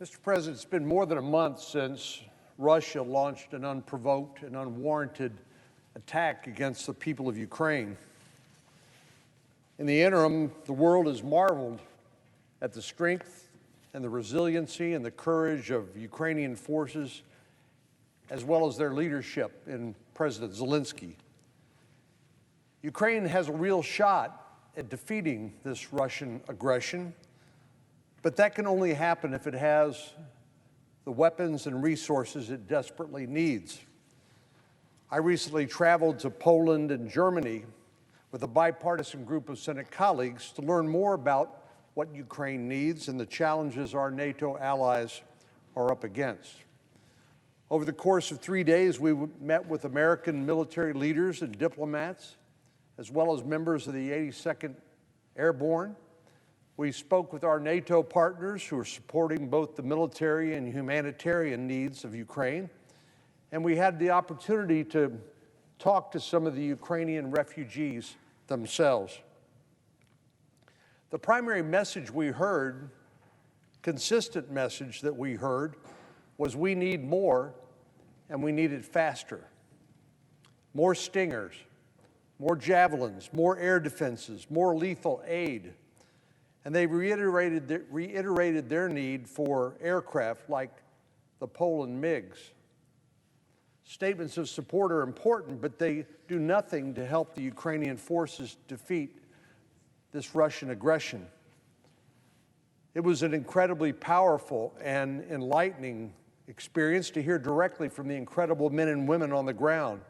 Mr. President, it's been more than a month since Russia launched an unprovoked and unwarranted attack against the people of Ukraine. In the interim, the world has marveled at the strength and the resiliency and the courage of Ukrainian forces, as well as their leadership in President Zelensky. Ukraine has a real shot at defeating this Russian aggression, but that can only happen if it has the weapons and resources it desperately needs. I recently traveled to Poland and Germany with a bipartisan group of Senate colleagues to learn more about what Ukraine needs and the challenges our NATO allies are up against. Over the course of 3 days, we met with American military leaders and diplomats, as well as members of the 82nd Airborne. We spoke with our NATO partners who are supporting both the military and humanitarian needs of Ukraine, and we had the opportunity to talk to some of the Ukrainian refugees themselves. The primary message we heard, consistent message that we heard, was we need more, and we need it faster. More Stingers, more Javelins, more air defenses, more lethal aid. And they reiterated their need for aircraft like the Poland MiGs. Statements of support are important, but they do nothing to help the Ukrainian forces defeat this Russian aggression. It was an incredibly powerful and enlightening experience to hear directly from the incredible men and women on the ground.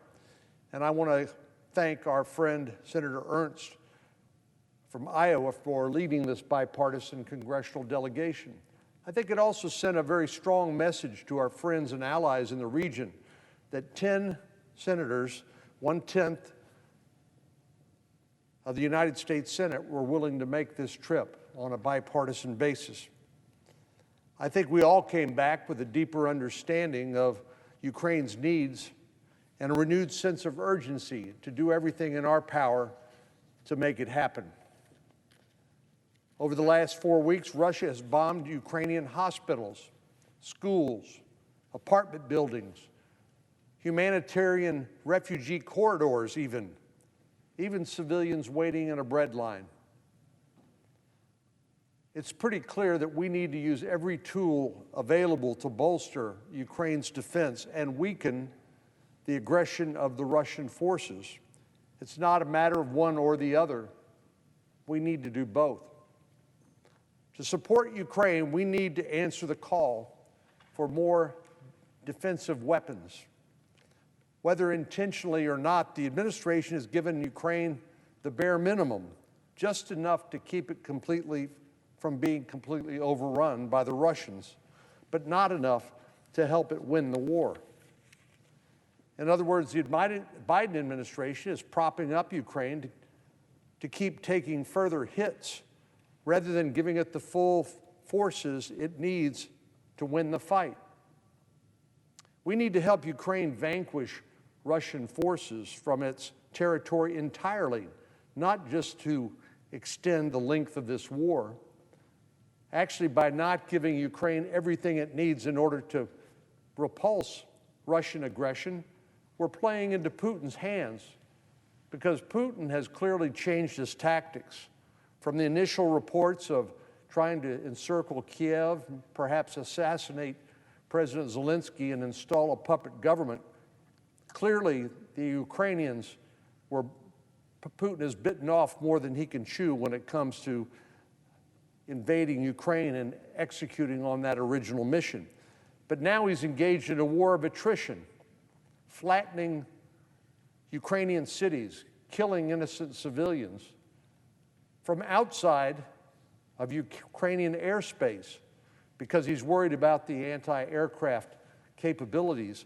And I want to thank our friend Senator Ernst from Iowa for leading this bipartisan congressional delegation. I think it also sent a very strong message to our friends and allies in the region that 10 senators, 1/10 of the United States Senate, were willing to make this trip on a bipartisan basis. I think we all came back with a deeper understanding of Ukraine's needs and a renewed sense of urgency to do everything in our power to make it happen. Over the last 4 weeks, Russia has bombed Ukrainian hospitals, schools, apartment buildings, humanitarian refugee corridors even civilians waiting in a bread line. It's pretty clear that we need to use every tool available to bolster Ukraine's defense and weaken the aggression of the Russian forces. It's not a matter of one or the other. We need to do both. To support Ukraine, we need to answer the call for more defensive weapons. Whether intentionally or not, the administration has given Ukraine the bare minimum, just enough to keep it from being completely overrun by the Russians, but not enough to help it win the war. In other words, the Biden administration is propping up Ukraine to keep taking further hits rather than giving it the full forces it needs to win the fight. We need to help Ukraine vanquish Russian forces from its territory entirely, not just to extend the length of this war. Actually, by not giving Ukraine everything it needs in order to repulse Russian aggression, we're playing into Putin's hands, because Putin has clearly changed his tactics. From the initial reports of trying to encircle Kiev, perhaps assassinate President Zelensky and install a puppet government, clearly the Ukrainians Putin has bitten off more than he can chew when it comes to invading Ukraine and executing on that original mission. But now he's engaged in a war of attrition, flattening Ukrainian cities, killing innocent civilians from outside of Ukrainian airspace because he's worried about the anti-aircraft capabilities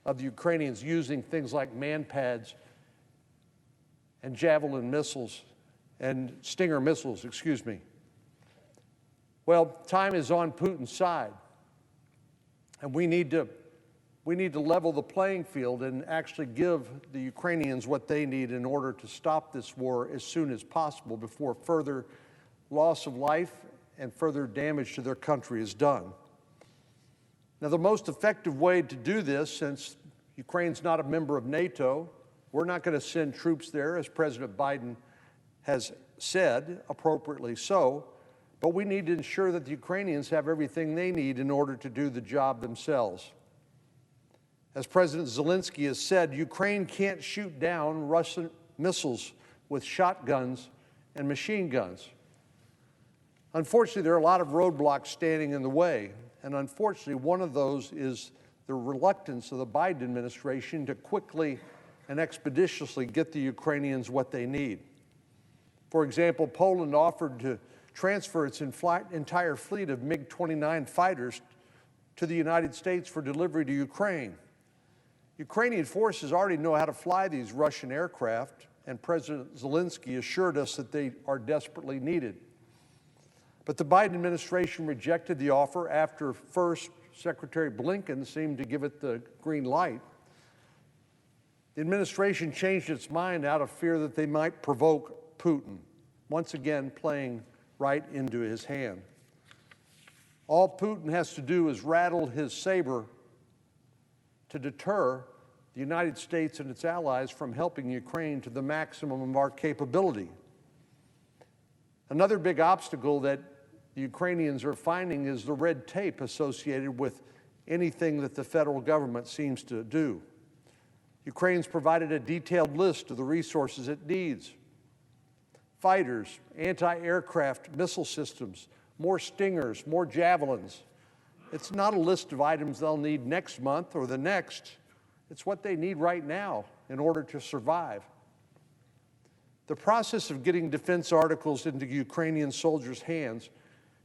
of the Ukrainians using things like man-pads and Javelin missiles and Stinger missiles, Well, time is on Putin's side, and we need to level the playing field and actually give the Ukrainians what they need in order to stop this war as soon as possible before further loss of life and further damage to their country is done. Now, the most effective way to do this, since Ukraine's not a member of NATO, we're not going to send troops there, as President Biden has said, appropriately so, but we need to ensure that the Ukrainians have everything they need in order to do the job themselves. As President Zelensky has said, Ukraine can't shoot down Russian missiles with shotguns and machine guns. Unfortunately, there are a lot of roadblocks standing in the way, and unfortunately, one of those is the reluctance of the Biden administration to quickly and expeditiously get the Ukrainians what they need. For example, Poland offered to transfer its entire fleet of MiG-29 fighters to the United States for delivery to Ukraine. Ukrainian forces already know how to fly these Russian aircraft, and President Zelensky assured us that they are desperately needed. But the Biden administration rejected the offer after first Secretary Blinken seemed to give it the green light. The administration changed its mind out of fear that they might provoke Putin, once again playing right into his hand. All Putin has to do is rattle his saber to deter the United States and its allies from helping Ukraine to the maximum of our capability. Another big obstacle that the Ukrainians are finding is the red tape associated with anything that the federal government seems to do. Ukraine's provided a detailed list of the resources it needs: fighters, anti-aircraft missile systems, more Stingers, more Javelins. It's not a list of items they'll need next month or the next. It's what they need right now in order to survive. The process of getting defense articles into Ukrainian soldiers' hands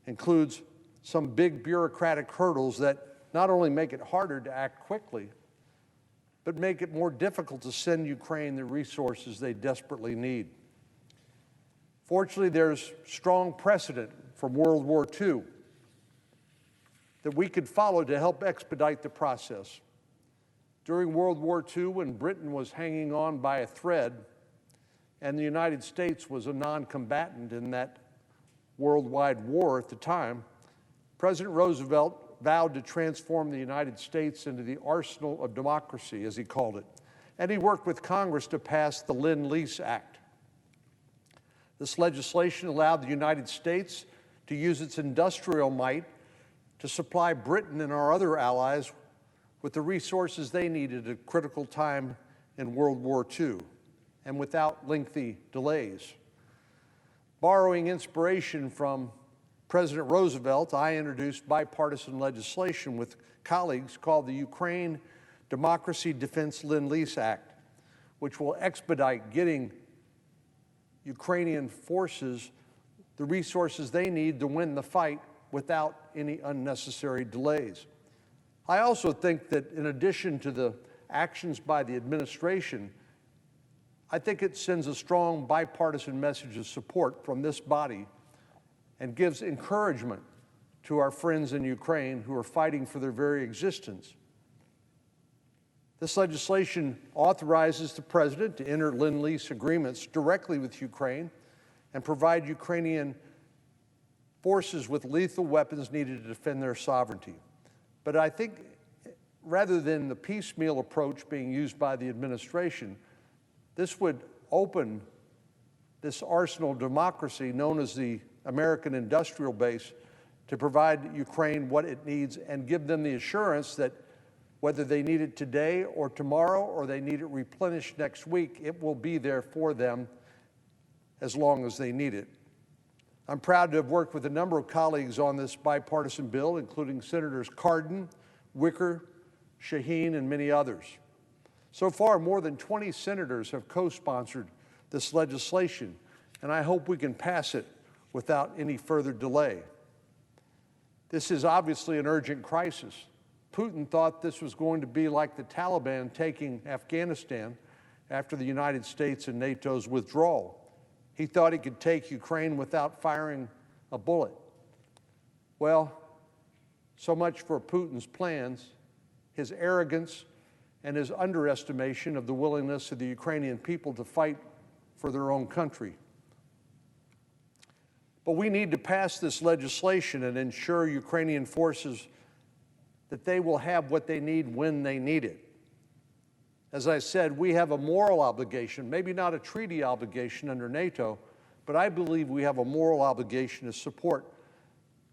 includes some big bureaucratic hurdles that not only make it harder to act quickly, but make it more difficult to send Ukraine the resources they desperately need. Fortunately, there's strong precedent from World War II that we could follow to help expedite the process. During World War II, when Britain was hanging on by a thread and the United States was a non-combatant in that worldwide war at the time, President Roosevelt vowed to transform the United States into the arsenal of democracy, as he called it, and he worked with Congress to pass the Lend-Lease Act. This legislation allowed the United States to use its industrial might to supply Britain and our other allies with the resources they needed at a critical time in World War II, and without lengthy delays. Borrowing inspiration from President Roosevelt, I introduced bipartisan legislation with colleagues called the Ukraine Democracy Defense Lend-Lease Act, which will expedite getting Ukrainian forces the resources they need to win the fight without any unnecessary delays. I also think that in addition to the actions by the administration, I think it sends a strong bipartisan message of support from this body and gives encouragement to our friends in Ukraine who are fighting for their very existence. This legislation authorizes the president to enter Lend-Lease agreements directly with Ukraine and provide Ukrainian forces with lethal weapons needed to defend their sovereignty. But I think rather than the piecemeal approach being used by the administration, this would open this arsenal of democracy known as the American industrial base to provide Ukraine what it needs and give them the assurance that whether they need it today or tomorrow or they need it replenished next week, it will be there for them as long as they need it. I'm proud to have worked with a number of colleagues on this bipartisan bill, including Senators Cardin, Wicker, Shaheen, and many others. So far, more than 20 senators have co-sponsored this legislation, and I hope we can pass it without any further delay. This is obviously an urgent crisis. Putin thought this was going to be like the Taliban taking Afghanistan after the United States and NATO's withdrawal. He thought he could take Ukraine without firing a bullet. Well, so much for Putin's plans, his arrogance, and his underestimation of the willingness of the Ukrainian people to fight for their own country. But we need to pass this legislation and ensure Ukrainian forces that they will have what they need when they need it. As I said, we have a moral obligation, maybe not a treaty obligation under NATO, but I believe we have a moral obligation to support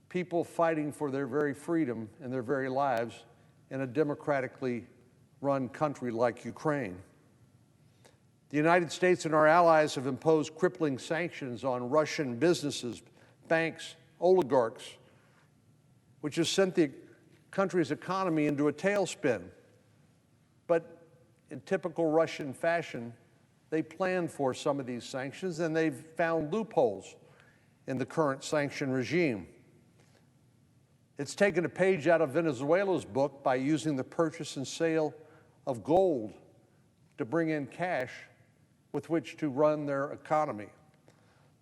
people fighting for their very freedom and their very lives in a democratically run country like Ukraine. The United States and our allies have imposed crippling sanctions on Russian businesses, banks, oligarchs, which has sent the country's economy into a tailspin. But in typical Russian fashion, they planned for some of these sanctions, and they've found loopholes in the current sanction regime. It's taken a page out of Venezuela's book by using the purchase and sale of gold to bring in cash with which to run their economy.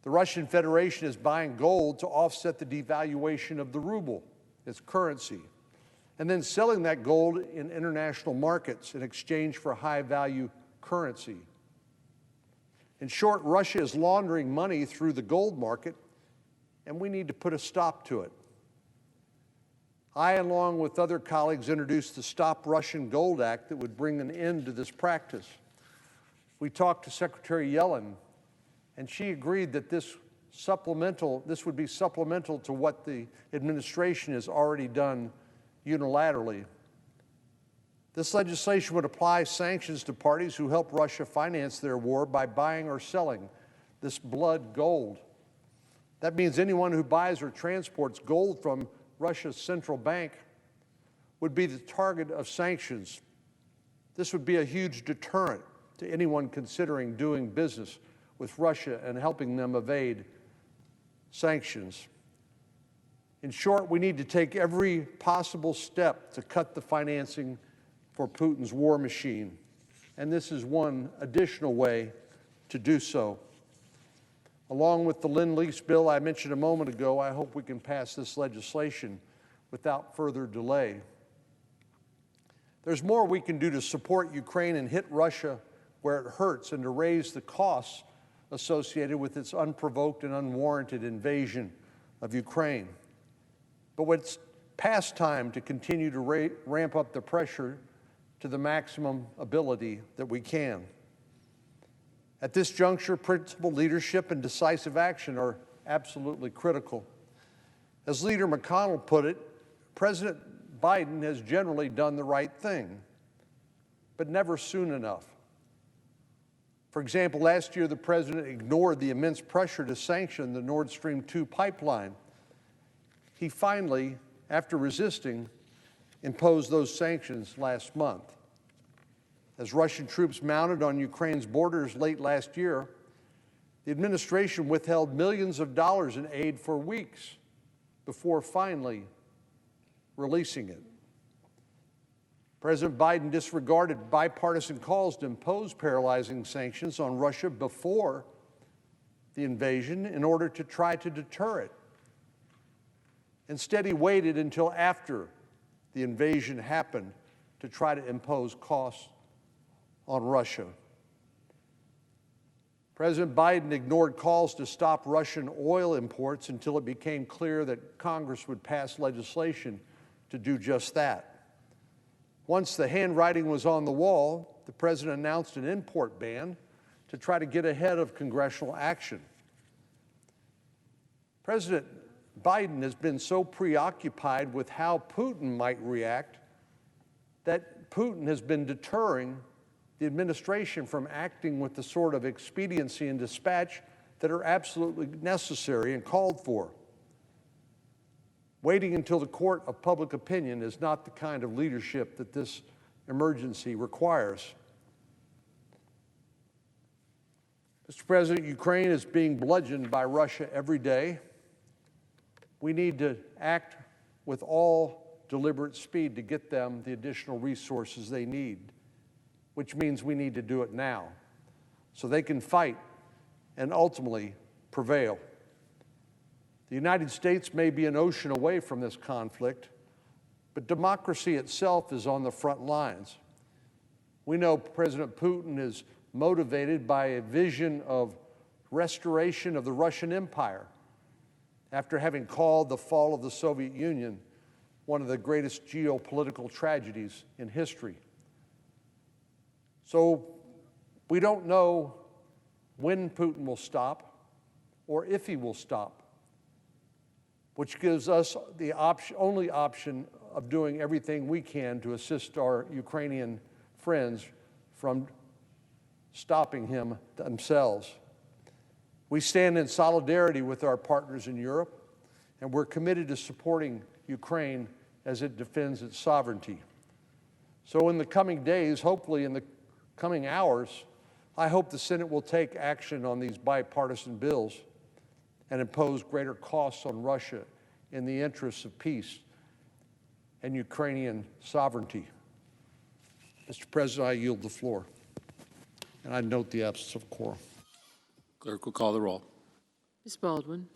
The Russian Federation is buying gold to offset the devaluation of the ruble, its currency, and then selling that gold in international markets in exchange for high-value currency. In short, Russia is laundering money through the gold market, and we need to put a stop to it. I, along with other colleagues, introduced the Stop Russian Gold Act that would bring an end to this practice. We talked to Secretary Yellen, and she agreed that this would be supplemental to what the administration has already done unilaterally. This legislation would apply sanctions to parties who help Russia finance their war by buying or selling this blood gold. That means anyone who buys or transports gold from Russia's central bank would be the target of sanctions. This would be a huge deterrent to anyone considering doing business with Russia and helping them evade sanctions. In short, we need to take every possible step to cut the financing for Putin's war machine, and this is one additional way to do so. Along with the Lend-Lease bill I mentioned a moment ago, I hope we can pass this legislation without further delay. There's more we can do to support Ukraine and hit Russia where it hurts and to raise the costs associated with its unprovoked and unwarranted invasion of Ukraine. But it's past time to continue to ramp up the pressure to the maximum ability that we can. At this juncture, principled leadership and decisive action are absolutely critical. As Leader McConnell put it, President Biden has generally done the right thing, but never soon enough. For example, last year the president ignored the immense pressure to sanction the Nord Stream 2 pipeline. He finally, after resisting, imposed those sanctions last month. As Russian troops mounted on Ukraine's borders late last year, the administration withheld millions of dollars in aid for weeks before finally releasing it. President Biden disregarded bipartisan calls to impose paralyzing sanctions on Russia before the invasion in order to try to deter it. Instead, he waited until after the invasion happened to try to impose costs on Russia. President Biden ignored calls to stop Russian oil imports until it became clear that Congress would pass legislation to do just that. Once the handwriting was on the wall, the president announced an import ban to try to get ahead of congressional action. President Biden has been so preoccupied with how Putin might react that Putin has been deterring the administration from acting with the sort of expediency and dispatch that are absolutely necessary and called for. Waiting until the court of public opinion is not the kind of leadership that this emergency requires. Mr. President, Ukraine is being bludgeoned by Russia every day. We need to act with all deliberate speed to get them the additional resources they need, which means we need to do it now so they can fight and ultimately prevail. The United States may be an ocean away from this conflict, but democracy itself is on the front lines. We know President Putin is motivated by a vision of restoration of the Russian Empire after having called the fall of the Soviet Union one of the greatest geopolitical tragedies in history. So we don't know when Putin will stop or if he will stop, which gives us the only option of doing everything we can to assist our Ukrainian friends from stopping him themselves. We stand in solidarity with our partners in Europe, and we're committed to supporting Ukraine as it defends its sovereignty. So in the coming days, hopefully in the coming hours, I hope the Senate will take action on these bipartisan bills and impose greater costs on Russia in the interests of peace and Ukrainian sovereignty. Mr. President, I yield the floor. And I note the absence of quorum. Clerk will call the roll. Ms. Baldwin.